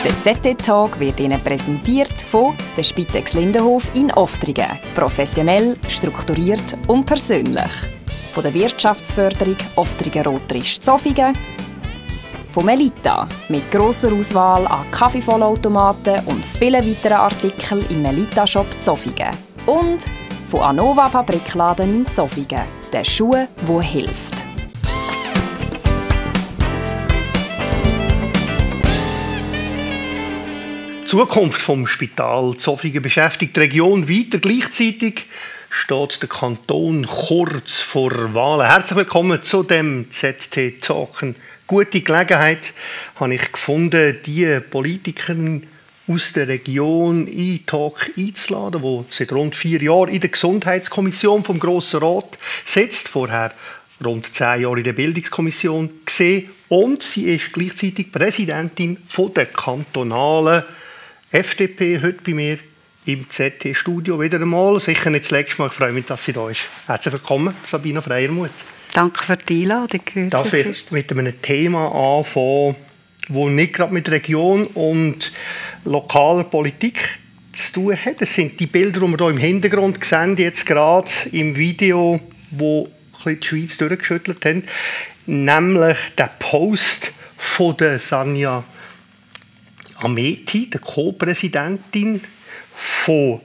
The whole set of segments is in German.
Der ZT-Talk wird Ihnen präsentiert von der Spitex Lindenhof in Oftringen. Professionell, strukturiert und persönlich. Von der Wirtschaftsförderung Oftringen-Rotrisch Zofingen. Von Melita mit grosser Auswahl an Kaffeevollautomaten und vielen weiteren Artikeln im Melita-Shop Zofingen. Und von Anova Fabrikladen in Zofingen. Der Schuh, der hilft. Die Zukunft vom Spital Zofingen beschäftigt die Region weiter. Gleichzeitig steht der Kanton kurz vor Wahlen. Herzlich willkommen zu dem ZT-Talk. Eine gute Gelegenheit habe ich gefunden, die Politiker aus der Region in den Talk einzuladen, die seit rund 4 Jahren in der Gesundheitskommission vom Grossen Rat sitzt, vorher rund 10 Jahre in der Bildungskommission gesehen, und sie ist gleichzeitig Präsidentin von der kantonalen FDP, heute bei mir im ZT-Studio wieder einmal. Sicher nicht das letzte Mal. Ich freue mich, dass sie da ist. Herzlich willkommen, Sabina Freiermuth. Danke für die Einladung. Darf ich mit einem Thema anfangen, das nicht gerade mit Region und lokaler Politik zu tun hat? Das sind die Bilder, die wir hier im Hintergrund sehen, jetzt gerade im Video, wo die Schweiz durchgeschüttelt haben. Nämlich der Post von der Sanja Ameti, der Co-Präsidentin von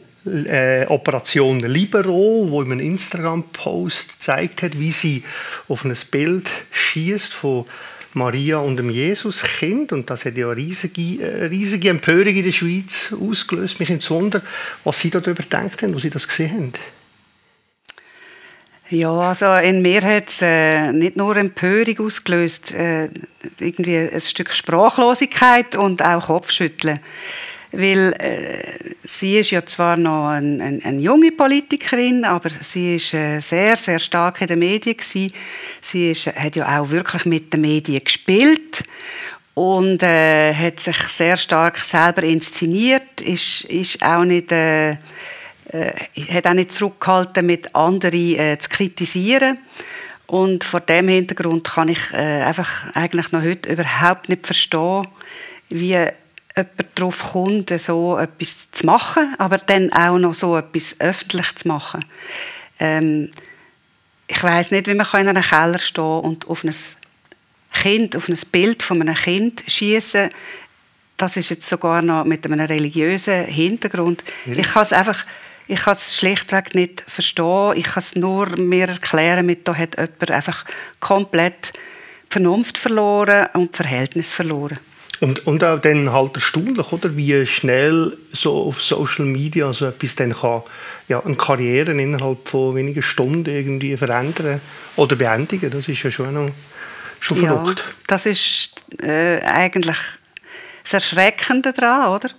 Operation Libero, wo in einem Instagram-Post gezeigt hat, wie sie auf ein Bild schießt von Maria und dem Jesuskind. Und das hat ja eine riesige Empörung in der Schweiz ausgelöst. Mich nimmt es Wunder, was Sie darüber gedacht haben, als Sie das gesehen haben. Ja, also in mir hat es nicht nur Empörung ausgelöst, irgendwie ein Stück Sprachlosigkeit und auch Kopfschütteln. Weil sie ist ja zwar noch eine junge Politikerin, aber sie ist sehr, sehr stark in den Medien gewesen. Sie hat ja auch wirklich mit den Medien gespielt und hat sich sehr stark selber inszeniert, ist auch nicht... hat auch nicht zurückgehalten, mit anderen zu kritisieren. Und vor diesem Hintergrund kann ich einfach eigentlich noch heute überhaupt nicht verstehen, wie jemand darauf kommt, so etwas zu machen, aber dann auch noch so etwas öffentlich zu machen. Ich weiss nicht, wie man in einem Keller stehen und auf ein Kind, auf ein Bild von einem Kind schießen. Das ist jetzt sogar noch mit einem religiösen Hintergrund. Ja. Ich kann es schlichtweg nicht verstehen. Ich kann es nur mir erklären, da hat jemand einfach komplett die Vernunft verloren und das Verhältnis verloren. Und auch dann halt erstaunlich, oder, wie schnell so auf Social Media so etwas dann kann, ja, eine Karriere innerhalb von wenigen Stunden irgendwie verändern oder beendigen. Das ist ja schon verrückt. Ja, das ist eigentlich das Erschreckende daran, oder?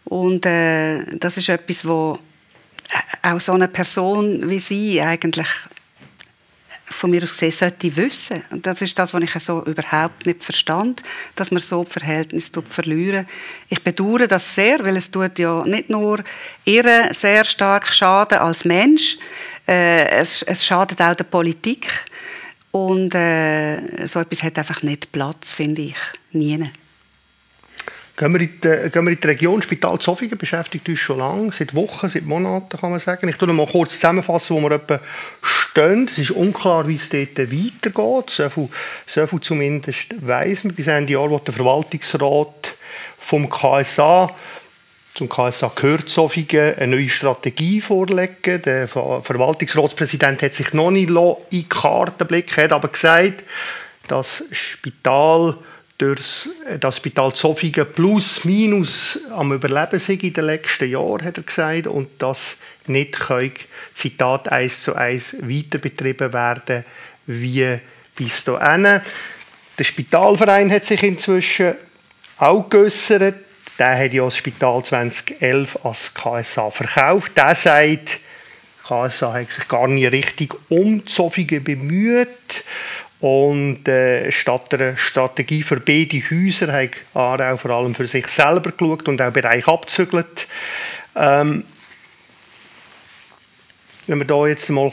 Und das ist etwas, wo auch so eine Person wie sie eigentlich von mir aus gesehen sollte wissen. Und das ist das, was ich so überhaupt nicht verstand, dass man so das Verhältnis verlieren. Ich bedauere das sehr, weil es tut ja nicht nur ihr sehr stark Schaden als Mensch, es schadet auch der Politik. Und so etwas hat einfach nicht Platz, finde ich, nie. Gehen wir in die Region. Spital Zofingen beschäftigt uns schon lange, seit Wochen, seit Monaten, kann man sagen. Ich tue noch mal kurz zusammenfassen, wo wir etwa stehen. Es ist unklar, wie es dort weitergeht. So viel zumindest weiss man. Bis Ende Jahr wird der Verwaltungsrat vom KSA, zum KSA gehört Zofingen, eine neue Strategie vorlegen. Der Verwaltungsratspräsident hat sich noch nicht in die Karten blicken, hat aber gesagt, das Spital Zofingen plus minus am Überleben sei in den letzten Jahren, hat er gesagt, und das nicht können, Zitat 1:1 weiter betrieben werden wie bis dahin. Der Spitalverein hat sich inzwischen auch geäussert. Der hat ja das Spital 2011 als KSA verkauft. Der sagt, KSA hat sich gar nicht richtig um Zofingen bemüht. Und statt einer Strategie für beide Häuser hat Aarau vor allem für sich selber geschaut und auch Bereich abzügelt. Wenn man da jetzt mal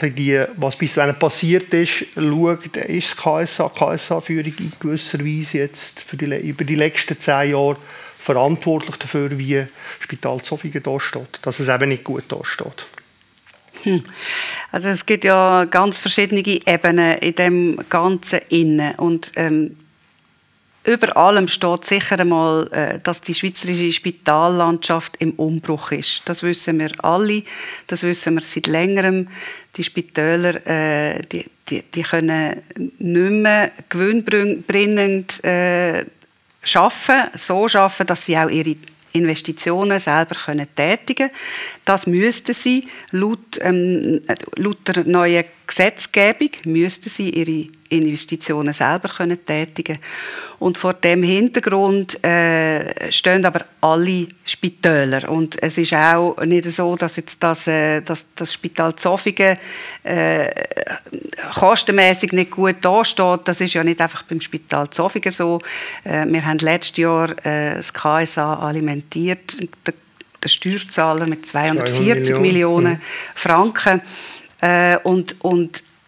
was bis wann passiert ist, schaut, ist die KSA-Führung in gewisser Weise jetzt über die letzten 10 Jahre verantwortlich dafür, wie das Spital Zofingen da steht, dass es eben nicht gut da steht? Also es gibt ja ganz verschiedene Ebenen in dem Ganzen innen und über allem steht sicher einmal, dass die schweizerische Spitallandschaft im Umbruch ist. Das wissen wir alle, das wissen wir seit längerem. Die Spitäler die können nicht mehr gewinnbringend arbeiten, so arbeiten, dass sie auch ihre Investitionen selber tätigen können. Das müssten sie laut der neuen Gesetzgebung müssten sie ihre Investitionen selber tätigen. Und vor dem Hintergrund stehen aber alle Spitäler. Und es ist auch nicht so, dass jetzt das Spital Zofingen kostenmäßig nicht gut dasteht. Das ist ja nicht einfach beim Spital Zofingen so. Wir haben letztes Jahr das KSA alimentiert, der Steuerzahler mit 240 Millionen Franken. Und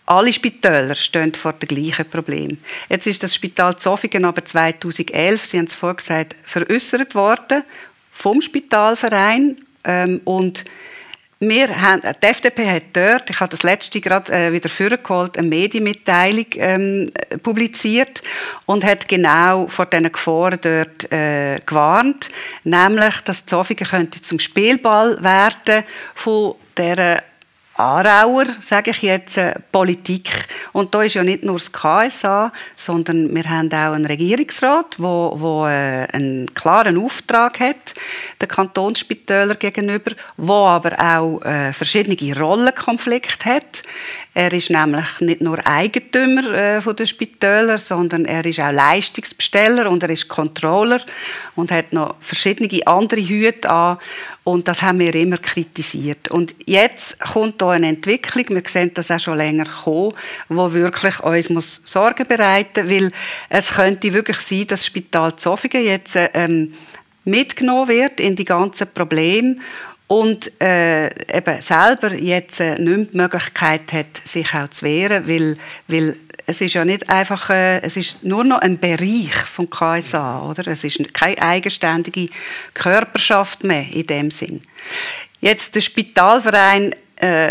alle Spitäler stehen vor dem gleichen Problem. Jetzt ist das Spital Zofingen aber 2011, Sie haben es vorhin gesagt, veräussert worden vom Spitalverein. Und die FDP hat dort, ich habe das letzte gerade wieder vorgeholt, eine Medienmitteilung publiziert und hat genau vor diesen Gefahren dort gewarnt, nämlich, dass Zofingen könnte zum Spielball werden von dieser Aarauer, sage ich jetzt, Politik. Und da ist ja nicht nur das KSA, sondern wir haben auch einen Regierungsrat, der einen klaren Auftrag hat, den Kantonsspitälern gegenüber, der aber auch verschiedene Rollenkonflikte hat. Er ist nämlich nicht nur Eigentümer von den Spitälern, sondern er ist auch Leistungsbesteller und er ist Controller und hat noch verschiedene andere Hüte an. Und das haben wir immer kritisiert. Und jetzt kommt da eine Entwicklung, wir sehen das auch schon länger kommen, die wirklich uns Sorgen bereiten muss, weil es könnte wirklich sein, dass das Spital Zofingen jetzt mitgenommen wird in die ganzen Probleme und eben selber jetzt nicht mehr die Möglichkeit hat, sich auch zu wehren, weil es ist ja nicht einfach, es ist nur noch ein Bereich vom KSA, oder? Es ist keine eigenständige Körperschaft mehr in dem Sinn. Jetzt der Spitalverein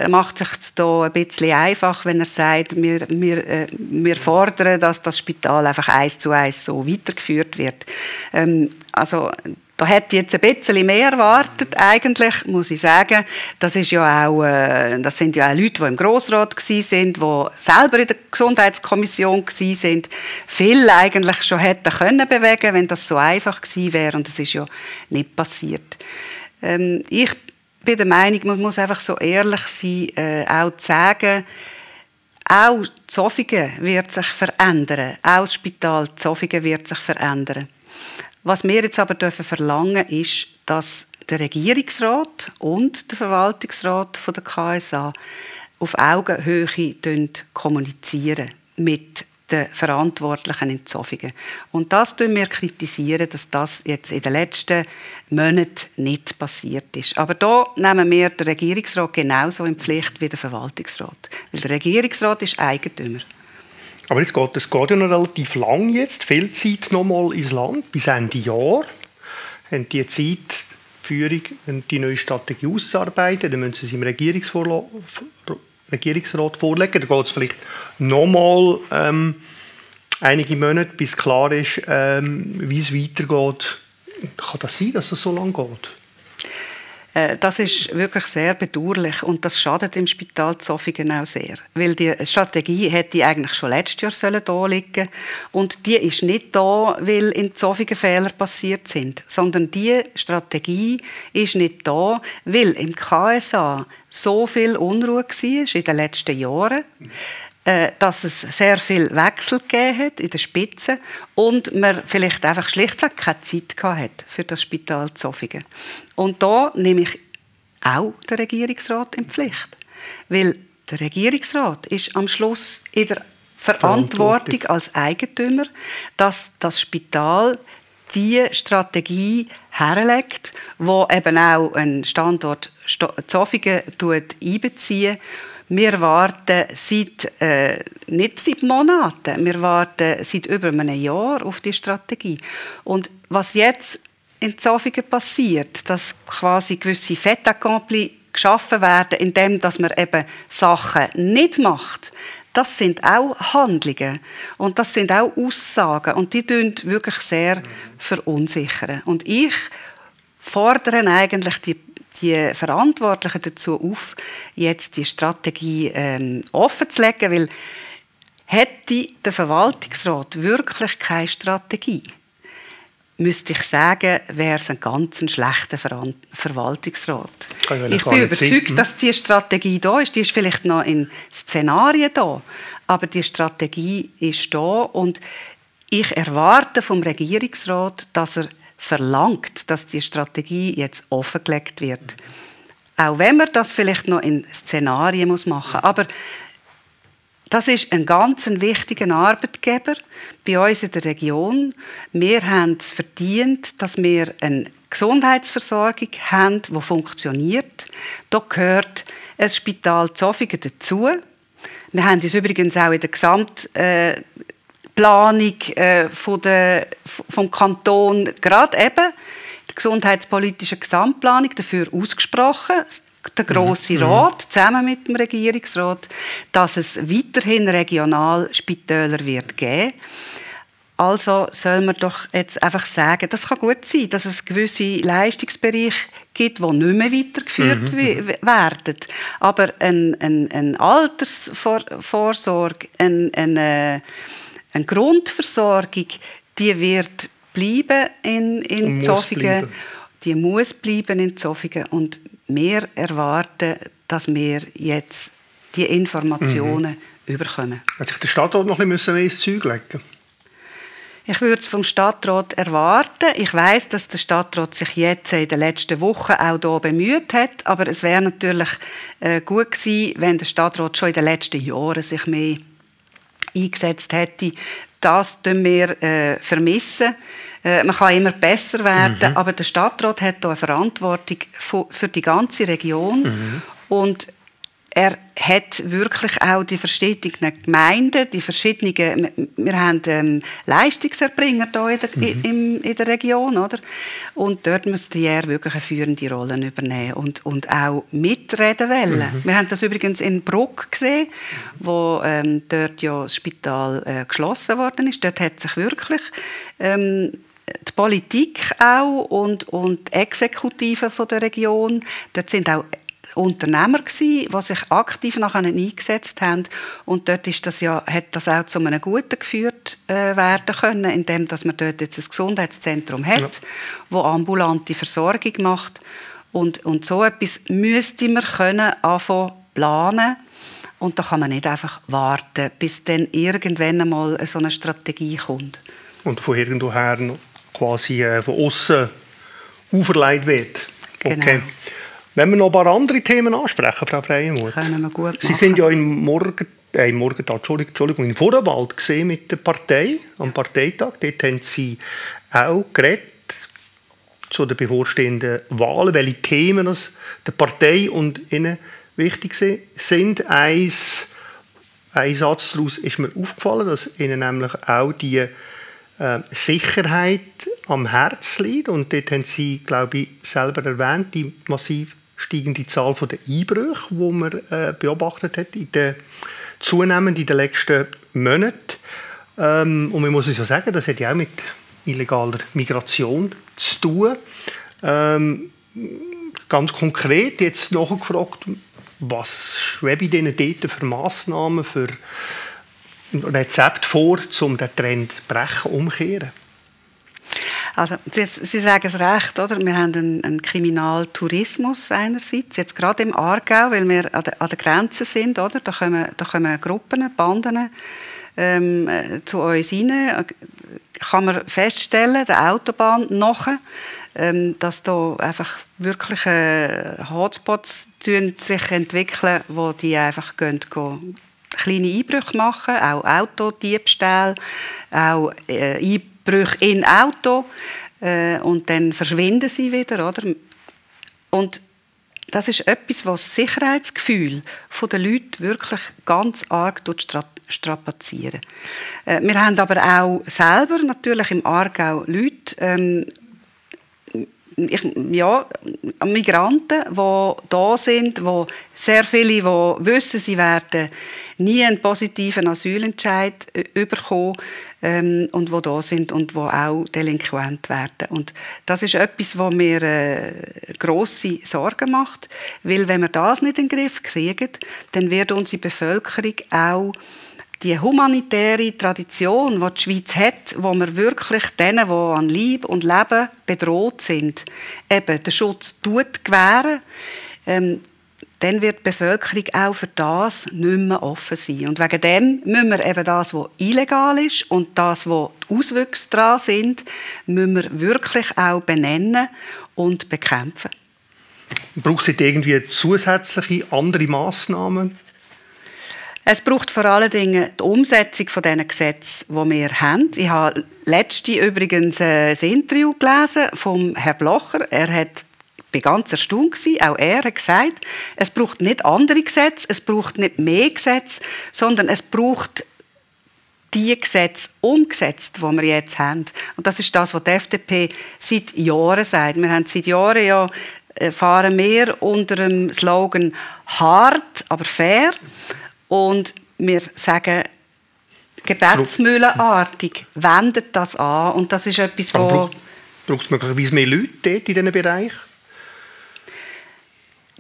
macht sich da ein bisschen einfach, wenn er sagt, wir fordern, dass das Spital einfach 1:1 so weitergeführt wird. Also da hätte ich jetzt ein bisschen mehr erwartet, eigentlich, muss ich sagen. Das sind ja auch Leute, die im Grossrat waren, die selber in der Gesundheitskommission waren, viel eigentlich schon hätten können bewegen, wenn das so einfach gewesen wäre. Und das ist ja nicht passiert. Ich bin der Meinung, man muss einfach so ehrlich sein, auch zu sagen, auch Zofingen wird sich verändern. Auch das Spital Zofingen wird sich verändern. Was wir jetzt aber verlangen dürfen, ist, dass der Regierungsrat und der Verwaltungsrat von der KSA auf Augenhöhe kommunizieren mit den Verantwortlichen in Zofingen. Und das kritisieren wir, dass das jetzt in den letzten Monaten nicht passiert ist. Aber da nehmen wir den Regierungsrat genauso in Pflicht wie der Verwaltungsrat. Weil der Regierungsrat ist Eigentümer. Aber es geht ja noch relativ lang jetzt, viel Zeit noch mal ins Land, bis Ende Jahr. Haben die Zeit, die Führung, die neue Strategie auszuarbeiten, dann müssen sie es im Regierungsrat vorlegen. Da geht es vielleicht noch mal einige Monate, bis klar ist, wie es weitergeht. Kann das sein, dass es so lange geht? Das ist wirklich sehr bedauerlich und das schadet im Spital Zofingen auch sehr. Weil die Strategie hätte eigentlich schon letztes Jahr da liegen und die ist nicht da, weil in Zofingen Fehler passiert sind, sondern die Strategie ist nicht da, weil im KSA so viel Unruhe war in den letzten Jahren, dass es sehr viel Wechsel gegeben hat in der Spitze und man vielleicht einfach schlichtweg keine Zeit hatte für das Spital Zofingen. Und da nehme ich auch den Regierungsrat in Pflicht. Weil der Regierungsrat ist am Schluss in der Verantwortung als Eigentümer, dass das Spital die Strategie herlegt, wo eben auch einen Standort Zofingen einbezieht. Wir warten nicht seit Monaten, wir warten seit über einem Jahr auf die Strategie. Und was jetzt in Zofingen passiert, dass quasi gewisse Fait accompli geschaffen werden, indem dass man eben Sachen nicht macht, das sind auch Handlungen und das sind auch Aussagen und die tun wirklich sehr verunsichern. Und ich fordere eigentlich die Verantwortlichen dazu auf, jetzt die Strategie offen zu legen, weil hätte der Verwaltungsrat wirklich keine Strategie, müsste ich sagen, wäre es ein ganz schlechter Verwaltungsrat. Ich bin überzeugt, dass die Strategie da ist. Die ist vielleicht noch in Szenarien da, aber die Strategie ist da und ich erwarte vom Regierungsrat, dass er verlangt, dass die Strategie jetzt offengelegt wird. Auch wenn man das vielleicht noch in Szenarien machen muss. Aber das ist ein ganz wichtiger Arbeitgeber bei uns in der Region. Wir haben es verdient, dass wir eine Gesundheitsversorgung haben, die funktioniert. Da gehört ein Spital Zofingen dazu. Wir haben uns übrigens auch in der Gesamtplanung vom Kanton, gerade eben die gesundheitspolitische Gesamtplanung, dafür ausgesprochen, der Grosse Rat, zusammen mit dem Regierungsrat, dass es weiterhin Regionalspitäler wird geben. Also soll man doch jetzt einfach sagen, das kann gut sein, dass es gewisse Leistungsbereiche gibt, die nicht mehr weitergeführt werden. Aber eine Altersvorsorge, eine Grundversorgung, die wird bleiben in Zofingen. Die muss bleiben in Zofingen. Und wir erwarten, dass wir jetzt die Informationen bekommen. Hat sich der Stadtrat noch ein bisschen mehr ins Zeug legen? Ich würde es vom Stadtrat erwarten. Ich weiss, dass der Stadtrat sich jetzt in den letzten Wochen auch hier bemüht hat. Aber es wäre natürlich gut gewesen, wenn der Stadtrat schon in den letzten Jahren sich mehr eingesetzt hätte. Das vermissen wir. Man kann immer besser werden, aber der Stadtrat hat hier eine Verantwortung für die ganze Region und er hat wirklich auch die verschiedenen Gemeinden, wir haben Leistungserbringer hier in der Region, oder? Und dort müsste er wirklich eine führende Rolle übernehmen und auch mitreden wollen. Wir haben das übrigens in Bruck gesehen, wo dort ja das Spital geschlossen worden ist. Dort hat sich wirklich die Politik auch und die Exekutive von der Region, dort sind auch Unternehmer gsi, die sich aktiv nachher eingesetzt haben. Und dort ist hat das auch zu einem Guten geführt werden können, indem dass man dort jetzt ein Gesundheitszentrum hat, das ambulante Versorgung macht. Und so etwas müsste man anfangen planen. Und da kann man nicht einfach warten, bis dann irgendwann einmal so eine Strategie kommt. Und von irgendwoher quasi von außen auferlegt wird. Okay. Genau. Wenn wir noch ein paar andere Themen ansprechen, Frau Freimuth. Können wir gut machen. Sie sind ja im Vorderwald gesehen mit der Partei, am Parteitag. Dort haben Sie auch geredet zu den bevorstehenden Wahlen, welche Themen der Partei und Ihnen wichtig sind. Ein Satz daraus ist mir aufgefallen, dass Ihnen nämlich auch die Sicherheit am Herzen liegt. Und dort haben Sie, glaube ich, selber erwähnt, die massiv steigende Zahl der Einbrüche, die man beobachtet hat, zunehmend in den letzten Monaten. Und man muss es ja sagen, das hat ja auch mit illegaler Migration zu tun. Ganz konkret jetzt nachgefragt, was schwebe Ihnen dort für Massnahmen, für Rezepte vor, um den Trend zu brechen, umkehren? Also, Sie sagen es recht, oder? Wir haben einen Kriminaltourismus einerseits, jetzt gerade im Aargau, weil wir an der Grenze sind, oder? Da kommen Gruppen, Banden zu uns rein. Kann man feststellen, der Autobahn nachher, dass da einfach wirklich Hotspots sich entwickeln, wo die einfach gehen kleine Einbrüche machen, auch Autodiebstähle, auch Einbrüche in Auto und dann verschwinden sie wieder, oder? Und das ist etwas, was das Sicherheitsgefühl der Leute wirklich ganz arg strapazieren. Wir haben aber auch selber natürlich im Aargau Leute, Migranten, die da sind, wo sehr viele, die wissen, sie werden nie einen positiven Asylentscheid bekommen und die da sind und die auch delinquent werden. Und das ist etwas, was mir grosse Sorgen macht, weil wenn wir das nicht in den Griff kriegen, dann wird unsere Bevölkerung auch die humanitäre Tradition, die die Schweiz hat, wo wir wirklich denen, die an Leib und Leben bedroht sind, eben den Schutz gewähren, dann wird die Bevölkerung auch für das nicht mehr offen sein. Und wegen dem müssen wir eben das, was illegal ist und das, was die Auswüchse daran sind, müssen wir wirklich auch benennen und bekämpfen. Braucht es irgendwie zusätzliche andere Massnahmen? Es braucht vor allen Dingen die Umsetzung von diesen Gesetzen, die wir haben. Ich habe letztens übrigens ein Interview gelesen vom Herrn Blocher. Er hat ich war ganz erstaunt. Auch er hat gesagt, es braucht nicht andere Gesetze, es braucht nicht mehr Gesetze, sondern es braucht die Gesetze umgesetzt, die wir jetzt haben. Und das ist das, was die FDP seit Jahren sagt. Wir haben seit Jahren fahren wir unter dem Slogan «hart, aber fair». Und wir sagen, gebetsmühlenartig, wendet das an. Und das ist etwas, wo... Braucht es möglicherweise mehr Leute dort in diesem Bereich?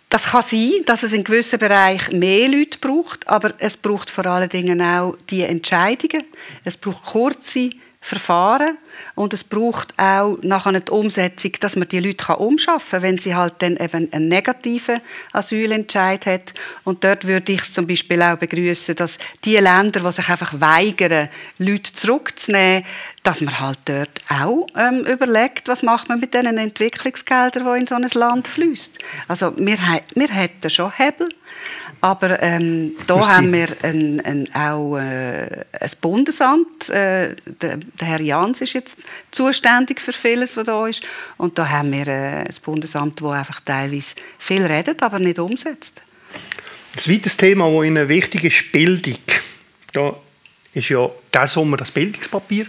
Das kann sein, dass es in gewissen Bereichen mehr Leute braucht, aber es braucht vor allen Dingen auch die Entscheidungen. Es braucht kurze Verfahren und es braucht auch nachher die Umsetzung, dass man die Leute umschaffen kann, wenn sie halt dann eben einen negativen Asylentscheid hat. Und dort würde ich es zum Beispiel auch begrüßen, dass die Länder, die sich einfach weigern, Leute zurückzunehmen, dass man halt dort auch überlegt, was macht man mit den Entwicklungsgeldern, die in so ein Land fließen. Also wir hätten schon Hebel, aber da haben wir auch ein Bundesamt. Der Herr Jans ist jetzt zuständig für vieles, was da ist. Und da haben wir ein Bundesamt, das einfach teilweise viel redet, aber nicht umsetzt. Ein weiteres Thema, das Ihnen wichtig ist, Bildung. Da ist ja diesen Sommer das Bildungspapier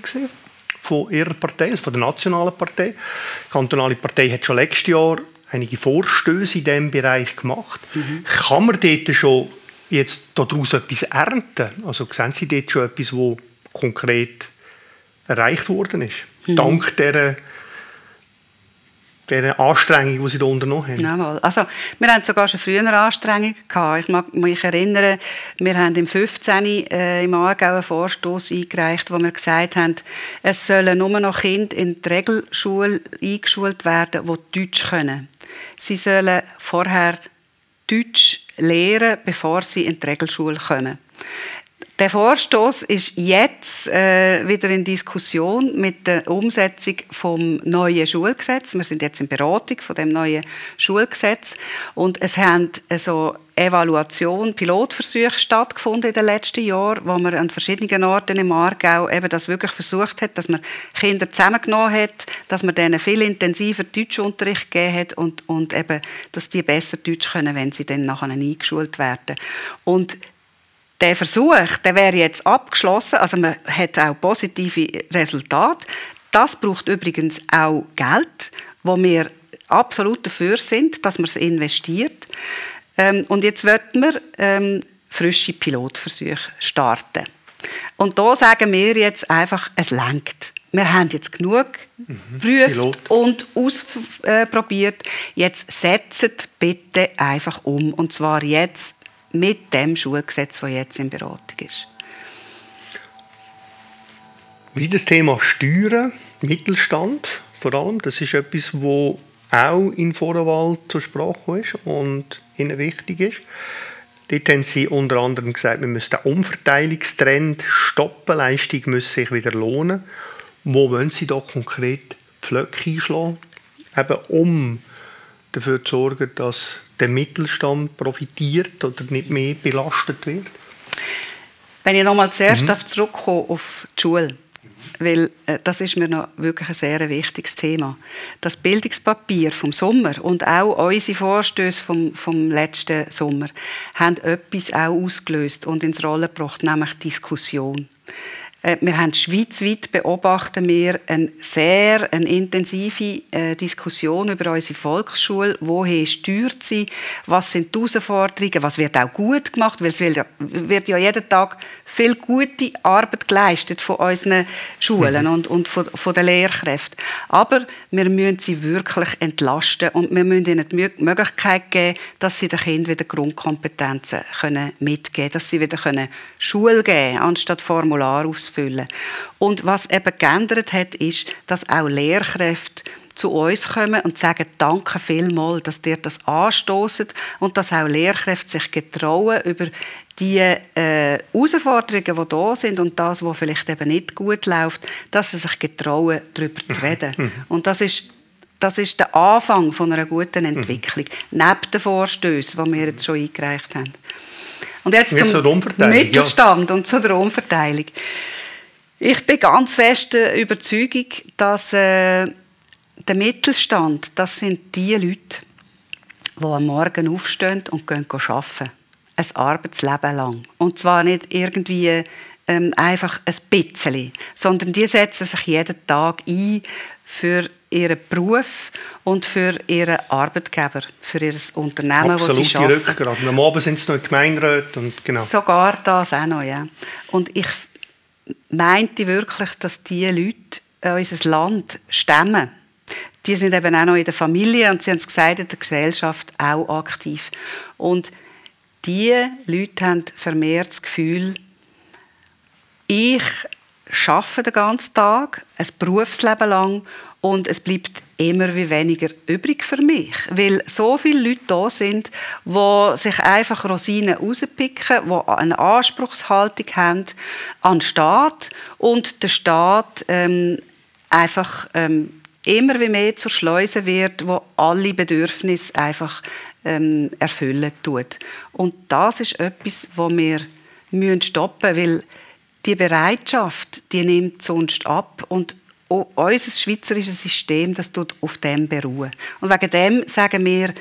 von Ihrer Partei, also von der Nationalen Partei. Die kantonale Partei hat schon letztes Jahr einige Vorstöße in diesem Bereich gemacht. Kann man dort schon jetzt daraus etwas ernten? Also sehen Sie dort schon etwas, das konkret erreicht worden ist? Dank dieser Anstrengung, die Sie da unternommen haben? Jawohl. Also, wir haben sogar schon früher Anstrengungen gehabt. Ich mag mich erinnern, wir haben im 2015 im Aargau einen Vorstoss eingereicht, wo wir gesagt haben, es sollen nur noch Kinder in die Regelschule eingeschult werden, die Deutsch können. Sie sollen vorher Deutsch lernen, bevor sie in die Regelschule kommen. Der Vorstoss ist jetzt wieder in Diskussion mit der Umsetzung vom neuen Schulgesetz. Wir sind jetzt in Beratung von dem neuen Schulgesetz und es haben so Evaluation, Pilotversuche stattgefunden in den letzten Jahren, wo man an verschiedenen Orten im Aargau eben das wirklich versucht hat, dass man Kinder zusammengenommen hat, dass man denen viel intensiver Deutschunterricht gegeben hat und eben, dass die besser Deutsch können, wenn sie dann nachher eingeschult werden. Und der Versuch, der wäre jetzt abgeschlossen, also man hat auch positive Resultate. Das braucht übrigens auch Geld, wo wir absolut dafür sind, dass man es investiert. Und jetzt wollten wir frische Pilotversuche starten. Und da sagen wir jetzt einfach, es reicht. Wir haben jetzt genug geprüft und ausprobiert. Jetzt setzt bitte einfach um. Und zwar jetzt mit dem Schulgesetz, das jetzt in Beratung ist. Wie das Thema Steuern, Mittelstand vor allem, das ist etwas, das auch in Vorwahl zur Sprache ist und Ihnen wichtig ist. Dort haben Sie unter anderem gesagt, wir müssen den Umverteilungstrend stoppen, Leistung muss sich wieder lohnen. Wo wollen Sie da konkret Pflöcke einschlagen, eben um dafür zu sorgen, dass der Mittelstand profitiert oder nicht mehr belastet wird? Wenn ich nochmal zuerst zurückkomme auf die Schule, weil das ist mir noch wirklich ein sehr wichtiges Thema. Das Bildungspapier vom Sommer und auch unsere Vorstöße vom letzten Sommer haben etwas auch ausgelöst und ins Rollen gebracht, nämlich Diskussion. Wir haben schweizweit beobachten wir eine sehr intensive Diskussion über unsere Volksschule. Woher steuert sie? Was sind die Herausforderungen? Was wird auch gut gemacht? Weil es wird ja jeden Tag viel gute Arbeit geleistet von unseren Schulen und von den Lehrkräften. Aber wir müssen sie wirklich entlasten und wir müssen ihnen die Möglichkeit geben, dass sie den Kindern wieder Grundkompetenzen mitgeben können, dass sie wieder Schule geben können, anstatt Formular ausfüllen. Und was eben geändert hat, ist, dass auch Lehrkräfte zu uns kommen und sagen, danke vielmals, dass ihr das anstoßt und dass auch Lehrkräfte sich getrauen, über die Herausforderungen, die da sind und das, was vielleicht eben nicht gut läuft, dass sie sich getrauen, darüber zu reden. Und das ist der Anfang von einer guten Entwicklung, neben den Vorstößen, die wir jetzt schon eingereicht haben. Und jetzt zum Mittelstand und zu der Umverteilung. Ich bin ganz fest der Überzeugung, dass der Mittelstand, das sind die Leute, die am Morgen aufstehen und gehen arbeiten. Ein Arbeitsleben lang. Und zwar nicht irgendwie einfach ein bisschen, sondern die setzen sich jeden Tag ein für ihren Beruf und für ihren Arbeitgeber, für ihr Unternehmen, das sie arbeiten. Absolute Rückgrat. Am Abend sind es noch in Gemeinderäten und genau. Sogar das auch noch, ja. Und ich meinte wirklich, dass diese Leute unser Land stemmen. Die sind eben auch noch in der Familie und sie haben es gesagt, in der Gesellschaft auch aktiv. Und diese Leute haben vermehrt das Gefühl, ich arbeite den ganzen Tag, ein Berufsleben lang und es bleibt immer wie weniger übrig für mich. Weil so viele Leute da sind, die sich einfach Rosinen rauspicken, die eine Anspruchshaltung haben an den Staat und der Staat einfach immer wie mehr zur Schleuse wird, wo alle Bedürfnisse einfach erfüllen tut. Und das ist etwas, was wir stoppen müssen, weil die Bereitschaft, die nimmt sonst ab und unser schweizerisches System, das tut auf dem beruhen. Und wegen dem sagen wir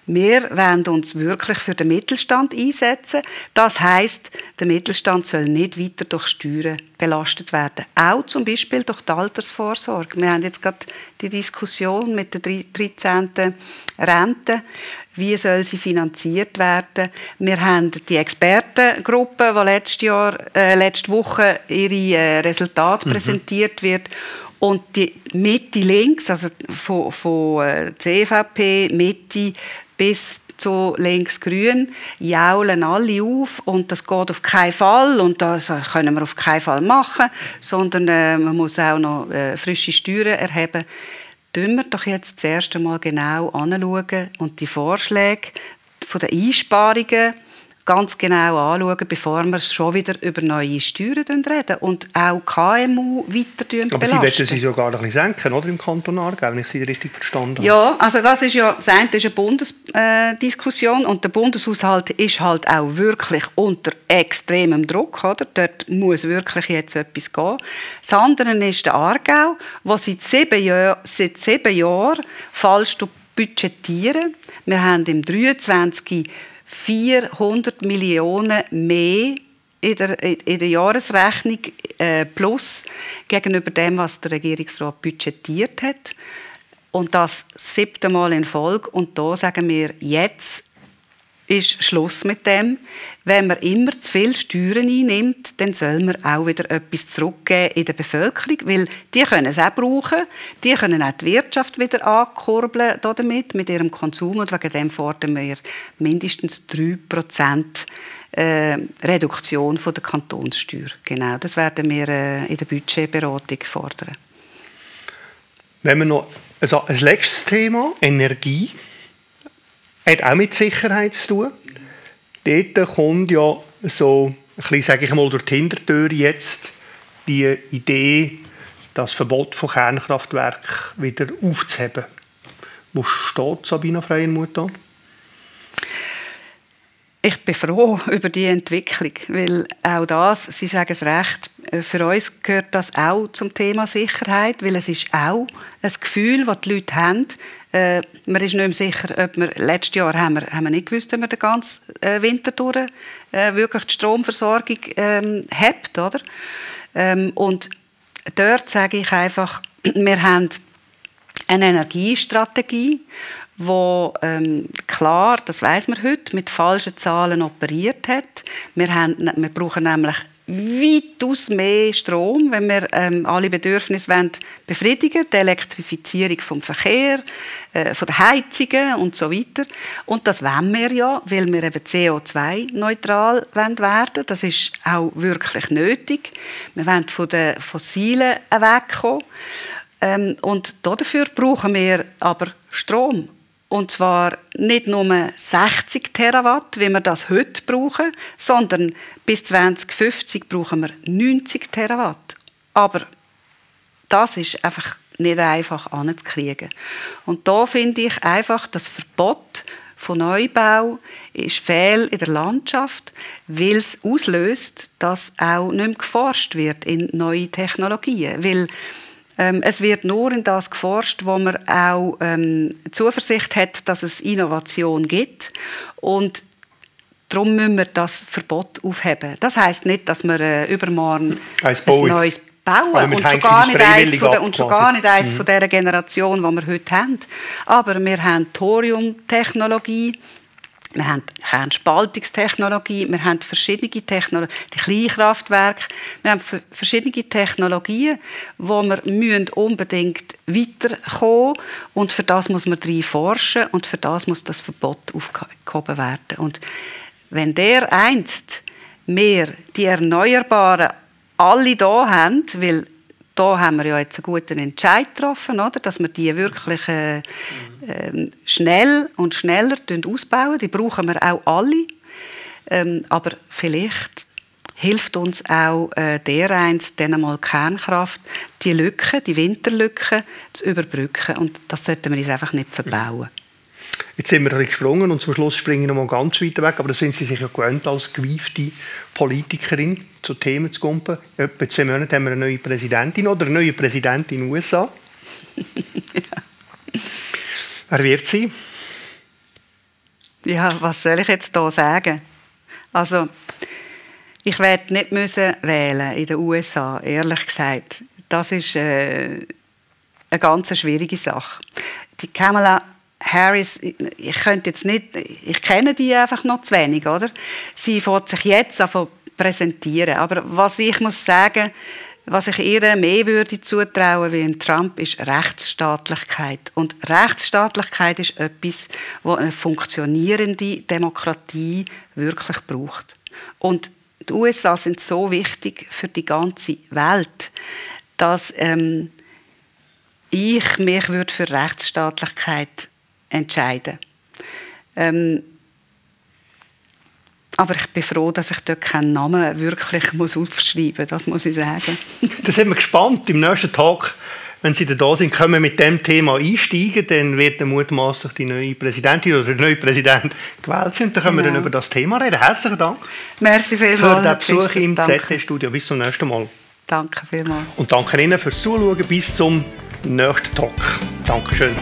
wollen uns wirklich für den Mittelstand einsetzen. Das heisst, der Mittelstand soll nicht weiter durch Steuern belastet werden. Auch zum Beispiel durch die Altersvorsorge. Wir haben jetzt gerade die Diskussion mit der 13. Rente. Wie soll sie finanziert werden? Wir haben die Expertengruppe, die letzte Woche ihre Resultate präsentiert wird. Und die Mitte links, also von CVP, Mitte bis zu links-grün, jaulen alle auf und das geht auf keinen Fall und das können wir auf keinen Fall machen, sondern man muss auch noch frische Steuern erheben. Schauen wir doch jetzt das erste Mal genau anschauen und die Vorschläge von den Einsparungen ganz genau anschauen, bevor wir schon wieder über neue Steuern reden und auch KMU weiter belasten. Aber Sie wollen sie sogar ein bisschen senken, oder, im Kanton Aargau, wenn ich Sie richtig verstanden habe. Ja, also das ist eine Bundesdiskussion und der Bundeshaushalt ist halt auch wirklich unter extremem Druck, oder? Dort muss wirklich jetzt etwas gehen. Das andere ist der Aargau, wo seit 7 Jahren falsch budgetieren. Wir haben im 23 400 Millionen mehr in der Jahresrechnung plus gegenüber dem, was der Regierungsrat budgetiert hat. Und das 7. Mal in Folge. Und da sagen wir, jetzt ist Schluss mit dem. Wenn man immer zu viel Steuern einnimmt, dann soll man auch wieder etwas zurückgeben in der Bevölkerung, weil die können es auch brauchen, die können auch die Wirtschaft wieder ankurbeln damit, mit ihrem Konsum, und wegen dem fordern wir mindestens 3% Reduktion von der Kantonssteuer. Genau, das werden wir in der Budgetberatung fordern. Wenn wir noch ein letztes Thema, Energie, hat auch mit Sicherheit zu tun. Dort kommt ja so ein bisschen, sage ich mal, durch die Hintertür jetzt die Idee, das Verbot von Kernkraftwerken wieder aufzuheben. Wo steht Sabina Freienmuth da? Ich bin froh über die Entwicklung, weil auch das, Sie sagen es recht, für uns gehört das auch zum Thema Sicherheit, weil es ist auch ein Gefühl, das die Leute haben. Man ist nicht mehr sicher, ob wir, letztes Jahr haben wir nicht gewusst, ob wir den ganzen Winter durch wirklich die Stromversorgung haben, oder? Und dort sage ich einfach, wir haben eine Energiestrategie, wo klar, das weiss man heute, mit falschen Zahlen operiert hat. Wir brauchen nämlich weitaus mehr Strom, wenn wir alle Bedürfnisse befriedigen wollen. Die Elektrifizierung vom Verkehr, von den Heizungen und so weiter. Und das wollen wir ja, weil wir eben CO2-neutral werden. Das ist auch wirklich nötig. Wir wollen von den Fossilen wegkommen. Und dafür brauchen wir aber Strom. Und zwar nicht nur 60 Terawatt, wie wir das heute brauchen, sondern bis 2050 brauchen wir 90 Terawatt. Aber das ist einfach nicht einfach anzukriegen. Und da finde ich einfach, das Verbot von Neubau ist fehl in der Landschaft, weil es auslöst, dass auch nicht mehr geforscht wird in neue Technologien. Weil es wird nur in das geforscht, wo man auch Zuversicht hat, dass es Innovation gibt. Und darum müssen wir das Verbot aufheben. Das heisst nicht, dass wir übermorgen ein neues bauen und schon gar nicht eins von dieser Generation, die wir heute haben. Aber wir haben Thoriumtechnologie, wir haben Kernspaltungstechnologie, wir haben verschiedene Technologien, die Kleinkraftwerke, wir haben verschiedene Technologien, wo wir unbedingt weiterkommen und für das muss man drin forschen und für das muss das Verbot aufgehoben werden. Und wenn dereinst wir die Erneuerbaren alle da haben, weil da haben wir ja jetzt einen guten Entscheid getroffen, oder? Dass wir die wirklich schnell und schneller ausbauen. Die brauchen wir auch alle. Aber vielleicht hilft uns auch dereinst dann einmal Kernkraft, die Lücke, die Winterlücke zu überbrücken. Und das sollten wir uns einfach nicht verbauen. Jetzt sind wir ein bisschen gesprungen und zum Schluss springen wir noch mal ganz weit weg, aber das sind Sie sich ja gewöhnt als gewiefte Politikerin, zu Themen zu kumpen. Etwa 2 Monate haben wir eine neue Präsidentin oder eine neue Präsidentin in den USA. Ja. Wer wird sie? Ja, was soll ich jetzt da sagen? Also, ich werde nicht wählen in den USA, ehrlich gesagt. Das ist eine ganz schwierige Sache. Die Kamala Harris, ich kenne die einfach noch zu wenig, oder? Sie fängt sich jetzt an präsentieren. Aber was ich muss sagen, was ich ihr mehr würde zutrauen wie im Trump, ist Rechtsstaatlichkeit. Und Rechtsstaatlichkeit ist etwas, was eine funktionierende Demokratie wirklich braucht. Und die USA sind so wichtig für die ganze Welt, dass ich mich für Rechtsstaatlichkeit entscheiden. Aber ich bin froh, dass ich dort keinen Namen wirklich aufschreiben muss, das muss ich sagen. Da sind wir gespannt. Im nächsten Tag, wenn Sie da sind, können wir mit dem Thema einsteigen. Dann wird mutmaßlich die neue Präsidentin oder der neue Präsident gewählt sein. Dann können wir dann über das Thema reden. Herzlichen Dank. Merci vielmals für den Besuch im ZT-Studio. Bis zum nächsten Mal. Danke vielmals. Und danke Ihnen fürs Zuschauen. Bis zum nächsten Talk. Dankeschön.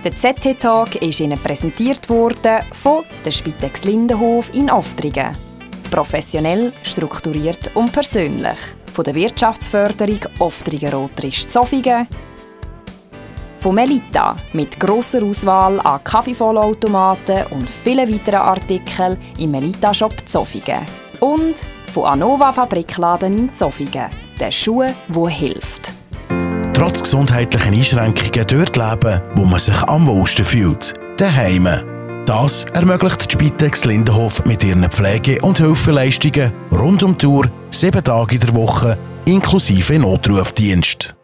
Der ZT-Talk ist Ihnen präsentiert worden von der Spitex Lindenhof in Oftringen. Professionell, strukturiert und persönlich. Von der Wirtschaftsförderung Oftringen-Rotrisch-Zofingen. Von Melita mit grosser Auswahl an Kaffeevollautomaten und vielen weiteren Artikeln im Melita-Shop Zofingen. Und von Anova Fabrikladen in Zofingen. Der Schuh, der hilft. Trotz gesundheitlichen Einschränkungen dort leben, wo man sich am wohlsten fühlt. Daheim. Das ermöglicht die Spitex Lindenhof mit ihren Pflege- und Hilfeleistungen rund um die Uhr, 7 Tage in der Woche, inklusive Notrufdienst.